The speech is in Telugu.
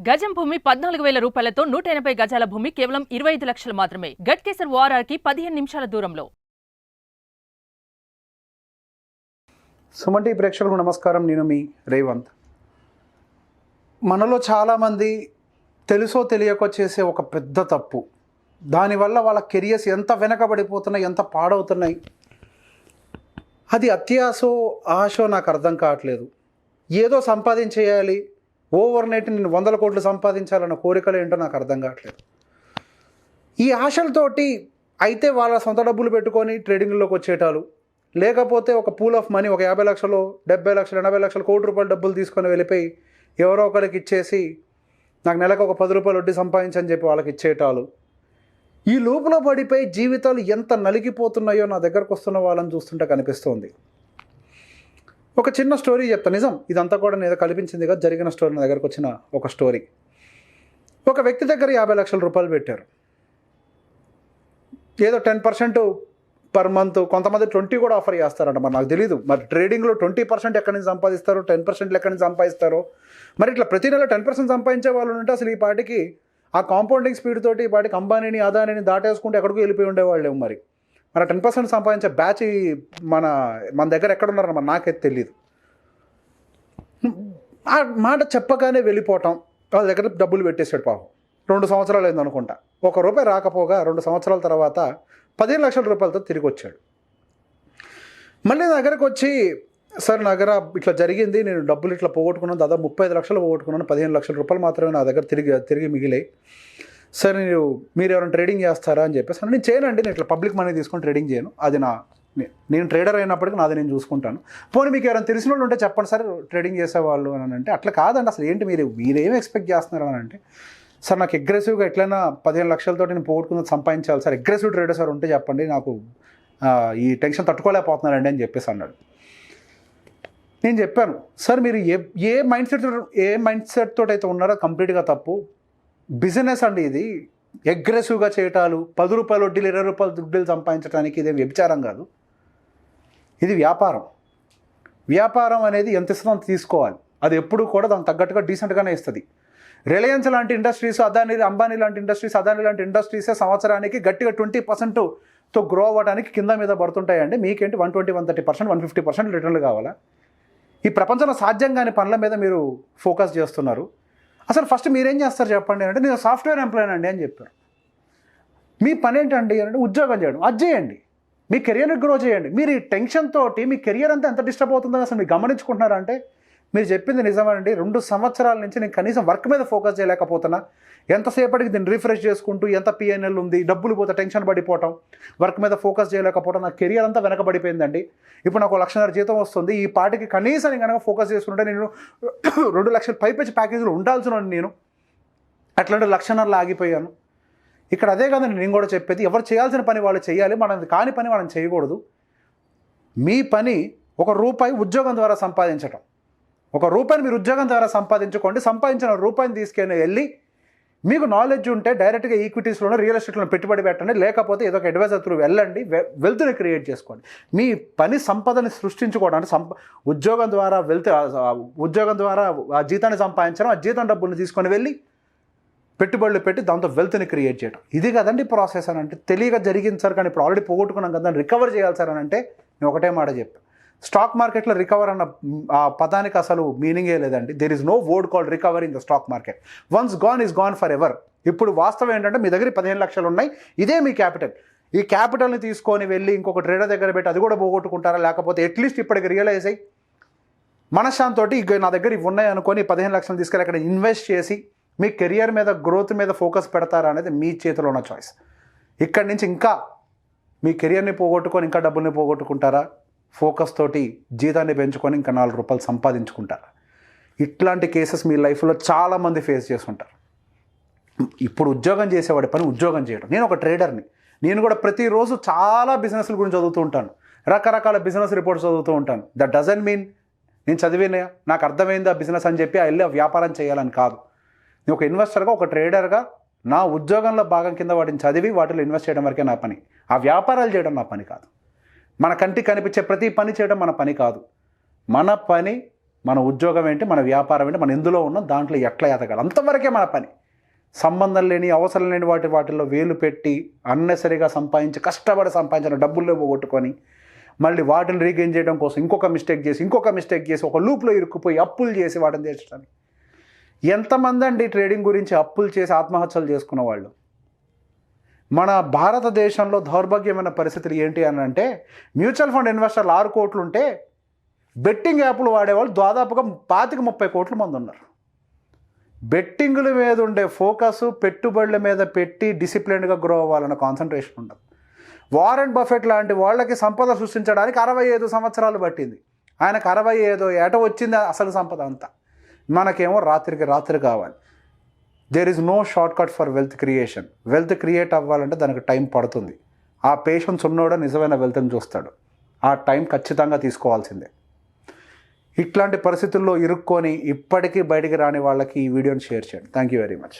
గజం భూమి 14,000 రూపాయలతో 180 గజాల భూమి కేవలం 25 లక్షలు మాత్రమే. గట్కేసర్ ఓఆర్ఆర్కి 15 నిమిషాల దూరంలో. సుమన్ టీవీ ప్రేక్షకులకు నమస్కారం. నేను మీ రేవంత్. మనలో చాలామంది తెలుసో తెలియకో చేసే ఒక పెద్ద తప్పు, దానివల్ల వాళ్ళ కెరియర్స్ ఎంత వెనకబడిపోతున్నాయి, ఎంత పాడవుతున్నాయి. అది అత్యాశో ఆశో నాకు అర్థం కావట్లేదు. ఏదో సంపాదించేయాలి, ఓవర్ నైట్ నేను 100 కోట్లు సంపాదించాలన్న కోరికలు ఏంటో నాకు అర్థం కావట్లేదు. ఈ ఆశలతోటి అయితే వాళ్ళ సొంత డబ్బులు పెట్టుకొని ట్రేడింగ్లోకి వచ్చేటాలు, లేకపోతే ఒక పూల్ ఆఫ్ మనీ, ఒక 50 లక్షలు, 70 లక్షలు, 80 లక్షలు, కోటి రూపాయలు డబ్బులు తీసుకొని వెళ్ళిపోయి ఎవరో ఒకరికి ఇచ్చేసి నాకు నెలకు ఒక 10 రూపాయలు వడ్డీ సంపాదించని చెప్పి వాళ్ళకి ఇచ్చేటాలు. ఈ లోపల పడిపోయి జీవితాలు ఎంత నలిగిపోతున్నాయో నా దగ్గరకు వస్తున్న వాళ్ళని చూస్తుంటే కనిపిస్తుంది. ఒక చిన్న స్టోరీ చెప్తాను. నిజం, ఇదంతా కూడా నేను కల్పించింది కదా, జరిగిన స్టోరీ. నా దగ్గరకు వచ్చిన ఒక స్టోరీ. ఒక వ్యక్తి దగ్గర 50 లక్షల రూపాయలు పెట్టారు. ఏదో 10% పర్ మంత్, కొంతమంది 20 కూడా ఆఫర్ చేస్తారంట. మరి నాకు తెలీదు, మరి ట్రేడింగ్లో 20% ఎక్కడి నుంచి సంపాదిస్తారో, 10% ఎక్కడి నుంచి సంపాదిస్తారో. మరి ఇట్లా ప్రతి నెల 10% సంపాదించే వాళ్ళు ఉంటే అసలు ఈ పాటికి ఆ కాంపౌండింగ్ స్పీడ్ తోటి ఈ పాటికి అంబానీని అదానిని దాటేసుకుంటే ఎక్కడికో వెళ్ళిపోయి ఉండేవాళ్ళేమో. మరి 10% సంపాదించే బ్యాచ్ మన దగ్గర ఎక్కడ ఉన్నారన్న మరి నాకైతే తెలియదు. ఆ మాట చెప్పగానే వెళ్ళిపోవటం, వాళ్ళ దగ్గర డబ్బులు పెట్టేసాడు పాపం. 2 సంవత్సరాలు అయింది అనుకుంటా. ₹1 రాకపోగా 2 సంవత్సరాల తర్వాత 15 లక్షల రూపాయలతో తిరిగి వచ్చాడు. మళ్ళీ నా దగ్గరకు వచ్చి, సార్ నా దగ్గర ఇట్లా జరిగింది, నేను డబ్బులు ఇట్లా పోగొట్టుకున్నాను, దాదాపు 35 లక్షలు పోగొట్టుకున్నాను, 15 లక్షల రూపాయలు మాత్రమే నా దగ్గర తిరిగి మిగిలాయి. సార్ మీరు ఎవరైనా ట్రేడింగ్ చేస్తారా అని చెప్పేసి. నేను చేయనండి, నేను ఇట్లా పబ్లిక్ మనీ తీసుకొని ట్రేడింగ్ చేయను, అది నేను ట్రేడర్ అయినప్పటికీ నాది నేను చూసుకుంటాను. పోనీ మీకు ఎవరైనా తెలిసిన వాళ్ళు ఉంటే చెప్పండి సార్ ట్రేడింగ్ చేసేవాళ్ళు అని అంటే. అట్లా కాదండి, అసలు ఏంటి మీరేమి ఎక్స్పెక్ట్ చేస్తున్నారు అని అంటే, సార్ నాకు అగ్రెసివ్గా ఎట్లయినా 15 లక్షలతో నేను పోగొట్టుకుని సంపాదించాలి సార్, అగ్రెసివ్ ట్రేడర్ సార్ ఉంటే చెప్పండి, నాకు ఈ టెన్షన్ తట్టుకోలేకపోతున్నారండి అని చెప్పేసి అన్నాడు. నేను చెప్పాను, సార్ మీరు ఏ మైండ్ సెట్ తోటి అయితే ఉన్నారో కంప్లీట్గా తప్పు. బిజినెస్ అండి ఇది. అగ్రెసివ్గా చేయటాలు, 10 రూపాయలు వడ్డీలు, 20 రూపాయలు వడ్డీలు సంపాదించడానికి ఇదేం వ్యభిచారం కాదు, ఇది వ్యాపారం. వ్యాపారం అనేది ఎంత ఇస్తుందో అంత తీసుకోవాలి. అది ఎప్పుడు కూడా దానికి తగ్గట్టుగా డీసెంట్గానే ఇస్తుంది. రిలయన్స్ లాంటి ఇండస్ట్రీస్, అంబానీ లాంటి ఇండస్ట్రీస్, అదానీ లాంటి ఇండస్ట్రీసే సంవత్సరానికి గట్టిగా 20%తో గ్రో అవ్వడానికి కింద మీద పడుతుంటాయండి. మీకేంటి 120, 130%, 150% రిటర్న్లు కావాలా? ఈ ప్రపంచంలో సాధ్యం కాని పనుల మీద మీరు ఫోకస్ చేస్తున్నారు. అసలు ఫస్ట్ మీరేం చేస్తారు చెప్పండి అంటే, నేను సాఫ్ట్వేర్ ఎంప్లాయీ అండి అని చెప్పారు. మీ పని ఏంటండి అంటే, ఉద్యోగం చేయడం. అది చేయండి, మీ కెరియర్ని గ్రో చేయండి. మీరు ఈ టెన్షన్ తోటి మీ కెరియర్ అంతా ఎంత డిస్టర్బ్ అవుతుందో అసలు మీరు గమనించుకుంటున్నారంటే మీరు చెప్పింది నిజమేనండి. 2 సంవత్సరాల నుంచి నేను కనీసం వర్క్ మీద ఫోకస్ చేయలేకపోతున్నా. ఎంతసేపటికి దీన్ని రిఫ్రెష్ చేసుకుంటూ ఎంత పిఎన్ఎల్ ఉంది, డబ్బులు పోతే టెన్షన్ పడిపోవటం, వర్క్ మీద ఫోకస్ చేయలేకపోవడం, నా కెరియర్ అంతా వెనకబడిపోయిందండి. ఇప్పుడు నాకు 1,50,000 జీతం వస్తుంది. ఈ పాటికి కనీసం నేను కనుక ఫోకస్ చేసుకుంటే నేను 2 లక్షల పైపెచ్చి ప్యాకేజీలు ఉండాల్సిన నేను అట్లాంటి 1,50,000 ఆగిపోయాను. ఇక్కడ అదే కదండి నేను కూడా చెప్పేది, ఎవరు చేయాల్సిన పని వాళ్ళు చేయాలి, మనది కాని పని మనం చేయకూడదు. మీ పని ₹1 ఉద్యోగం ద్వారా సంపాదించటం. ₹1 మీరు ఉద్యోగం ద్వారా సంపాదించుకోండి. సంపాదించిన ₹1 తీసుకొని వెళ్ళి మీకు నాలెడ్జ్ ఉంటే డైరెక్ట్గా ఈక్విటీస్లోనే, రియల్ ఎస్టేట్లో పెట్టుబడి పెట్టండి, లేకపోతే ఏదో ఒక అడ్వైజర్ త్రూ వెళ్ళండి, వెల్త్ని క్రియేట్ చేసుకోండి. మీ పని సంపదని సృష్టించుకోవడానికి ఉద్యోగం ద్వారా ఉద్యోగం ద్వారా ఆ జీతాన్ని సంపాదించడం, ఆ జీతం డబ్బుల్ని తీసుకొని వెళ్ళి పెట్టుబడులు పెట్టి దాంతో వెల్త్ని క్రియేట్ చేయడం. ఇది కదండి ప్రాసెస్ అని అంటే. తెలియక జరిగింది సార్, కానీ ఇప్పుడు ఆల్రెడీ పోగొట్టుకున్నాం కదా, దాన్ని రికవర్ చేయాలి సార్ అని అంటే నేను ఒకటే మాట చెప్పాను. స్టాక్ మార్కెట్లో రికవర్ అన్న ఆ పదానికి అసలు మీనింగే లేదండి. There is no word called recover in the stock market. Once gone is gone forever ఎవర్. ఇప్పుడు వాస్తవం ఏంటంటే, మీ దగ్గర 15 లక్షలు ఉన్నాయి, ఇదే మీ క్యాపిటల్. ఈ క్యాపిటల్ని తీసుకొని వెళ్ళి ఇంకొక ట్రేడర్ దగ్గర పెట్టి అది కూడా పోగొట్టుకుంటారా? లేకపోతే అట్లీస్ట్ ఇప్పటికి రియలైజ్ అయ్యి మనశ్శాంతోటి ఇక నా దగ్గర ఇవి ఉన్నాయి అనుకొని 15 లక్షలు తీసుకెళ్ళి అక్కడ ఇన్వెస్ట్ చేసి మీ కెరియర్ మీద, గ్రోత్ మీద ఫోకస్ పెడతారా అనేది మీ చేతిలో ఉన్న చాయిస్. ఇక్కడి నుంచి ఇంకా మీ కెరియర్ని పోగొట్టుకొని ఇంకా డబ్బుల్ని పోగొట్టుకుంటారా? ఫోకస్ తోటి జీతాన్ని పెంచుకొని ఇంకా ₹4 సంపాదించుకుంటారు. ఇట్లాంటి కేసెస్ మీ లైఫ్లో చాలామంది ఫేస్ చేస్తుంటారు. ఇప్పుడు ఉద్యోగం చేసేవాడి పని ఉద్యోగం చేయడం. నేను ఒక ట్రేడర్ని. నేను కూడా ప్రతిరోజు చాలా బిజినెస్ల గురించి చదువుతూ ఉంటాను, రకరకాల బిజినెస్ రిపోర్ట్స్ చదువుతూ ఉంటాను. దట్ డజంట్ మీన్ నేను చదివినా నాకు అర్థమైంది ఆ బిజినెస్ అని చెప్పి వెళ్ళి ఆ వ్యాపారం చేయాలని కాదు. నేను ఒక ఇన్వెస్టర్గా, ఒక ట్రేడర్గా నా ఉద్యోగంలో భాగం కింద వాటిని చదివి వాటిలో ఇన్వెస్ట్ చేయడం వరకే నా పని. ఆ వ్యాపారాలు చేయడం నా పని కాదు. మన కంటికి కనిపించే ప్రతి పని చేయడం మన పని కాదు. మన పని మన ఉద్యోగం ఏంటి, మన వ్యాపారం ఏంటి, మనం ఎందులో ఉన్నాం, దాంట్లో ఎట్లా ఎదగాలి, అంతవరకే మన పని. సంబంధం లేని, అవసరం లేని వాటిల్లో వేలు పెట్టి అన్నెసరిగా సంపాదించి, కష్టపడి సంపాదించిన డబ్బుల్లో పోగొట్టుకొని మళ్ళీ వాటిని రీగెయిన్ చేయడం కోసం ఇంకొక మిస్టేక్ చేసి ఒక లూప్లో ఇరుక్కుపోయి అప్పులు చేసి వాటిని తీర్చడానికి. ఎంతమంది అండి ట్రేడింగ్ గురించి అప్పులు చేసి ఆత్మహత్యలు చేసుకున్న వాళ్ళు. మన భారతదేశంలో దౌర్భాగ్యమైన పరిస్థితులు ఏంటి అని అంటే, మ్యూచువల్ ఫండ్ ఇన్వెస్టర్లు 6 కోట్లు ఉంటే బెట్టింగ్ యాప్లు వాడేవాళ్ళు దాదాపుగా 25-30 కోట్ల మంది ఉన్నారు. బెట్టింగుల మీద ఉండే ఫోకస్, పెట్టుబడుల మీద పెట్టి డిసిప్లిన్డ్గా గ్రో అవ్వాలన్న కాన్సన్ట్రేషన్ ఉండదు. వారెన్ బఫెట్ లాంటి వాళ్ళకి సంపద సృష్టించడానికి 65 సంవత్సరాలు పట్టింది. ఆయనకు 65 ఏట వచ్చింది అసలు సంపద అంతా. మనకేమో రాత్రికి రాత్రి కావాలి. There is no shortcut for wealth creation. Wealth create అవ్వాలంటే దానికి టైం పడుతుంది. ఆ పేషెన్స్ ఉన్నోడే నిజమైన వెల్త్ని చూస్తాడు. ఆ టైం ఖచ్చితంగా తీసుకోవాల్సిందే. ఇట్లాంటి పరిస్థితుల్లో ఇరుక్కొని ఇప్పటికీ బయటికి రాని వాళ్ళకి ఈ వీడియోని షేర్ చేయండి. Thank you very much.